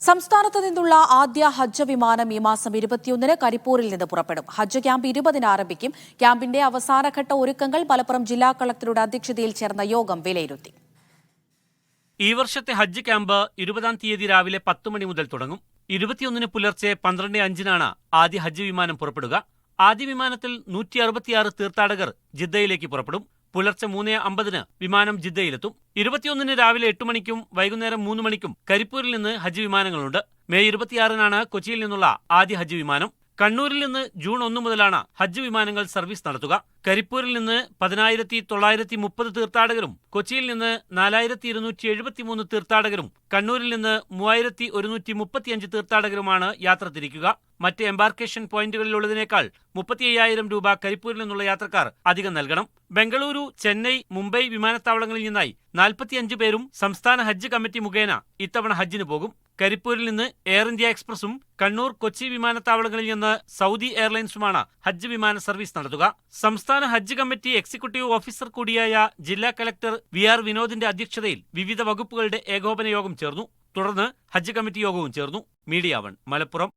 സംസ്ഥാനത്ത് നിന്നുള്ള ആദ്യ ഹജ്ജ് വിമാനം ഈ മാസം 21-ന് കരിപ്പൂരിൽ നിന്ന് പുറപ്പെടും. ഹജ്ജ് ക്യാമ്പ് 20-ന് ആരംഭിക്കും. ക്യാമ്പിന്റെ അവസാനഘട്ട ഒരുക്കങ്ങൾ മലപ്പുറം ജില്ലാ കളക്ടറുടെ അധ്യക്ഷതയിൽ ചേർന്ന യോഗം വിലയിരുത്തി. ഈ വർഷത്തെ ഹജ്ജ് ക്യാമ്പ് 20-ാം തീയതി രാവിലെ 10 മണി മുതൽ തുടങ്ങും. 21-ന് പുലർച്ചെ 12:05-നാണ് ആദ്യ ഹജ്ജ് വിമാനം പുറപ്പെടുക. ആദ്യ വിമാനത്തിൽ 166 തീർത്ഥാടകർ ജിദ്ദയിലേക്ക് പുറപ്പെടും. പുലർച്ചെ 3:50-ന് വിമാനം ജിദ്ദയിലെത്തും. 21-ന് രാവിലെ 8 മണിക്കും വൈകുന്നേരം 3 മണിക്കും കരിപ്പൂരിൽ നിന്ന് ഹജ്ജ് വിമാനങ്ങളുണ്ട്. മെയ് 26-നാണ് കൊച്ചിയിൽ നിന്നുള്ള ആദ്യ ഹജ്ജ് വിമാനം. കണ്ണൂരിൽ നിന്ന് ജൂൺ 1 മുതലാണ് ഹജ്ജ് വിമാനങ്ങൾ സർവീസ് നടത്തുക. കരിപ്പൂരിൽ നിന്ന് 10,930 തീർത്ഥാടകരും കൊച്ചിയിൽ നിന്ന് 4,273 തീർത്ഥാടകരും കണ്ണൂരിൽ നിന്ന് 3,135 തീർത്ഥാടകരുമാണ് യാത്ര തിരിക്കുക. മറ്റ് എംബാർക്കേഷൻ പോയിന്റുകളിലുള്ളതിനേക്കാൾ 35,000 രൂപ കരിപ്പൂരിൽ നിന്നുള്ള യാത്രക്കാർ അധികം നൽകണം. ബംഗളൂരു, ചെന്നൈ, മുംബൈ വിമാനത്താവളങ്ങളിൽ നിന്നായി 45 പേരും സംസ്ഥാന ഹജ്ജ് കമ്മിറ്റി മുഖേന ഇത്തവണ ഹജ്ജിന് പോകും. കരിപ്പൂരിൽ നിന്ന് എയർ ഇന്ത്യ എക്സ്പ്രസും കണ്ണൂർ, കൊച്ചി വിമാനത്താവളങ്ങളിൽ നിന്ന് സൗദി എയർലൈൻസുമാണ് ഹജ്ജ് വിമാന സർവീസ് നടത്തുക. സംസ്ഥാന ഹജ്ജ് കമ്മിറ്റി എക്സിക്യൂട്ടീവ് ഓഫീസർ കൂടിയായ ജില്ലാ കലക്ടർ VR വിനോദിന്റെ അധ്യക്ഷതയിൽ വിവിധ വകുപ്പുകളുടെ ഏകോപന യോഗം ചേർന്നു. തുടർന്ന് ഹജ്ജ് കമ്മിറ്റി യോഗവും ചേർന്നു. മീഡിയ 1 മലപ്പുറം.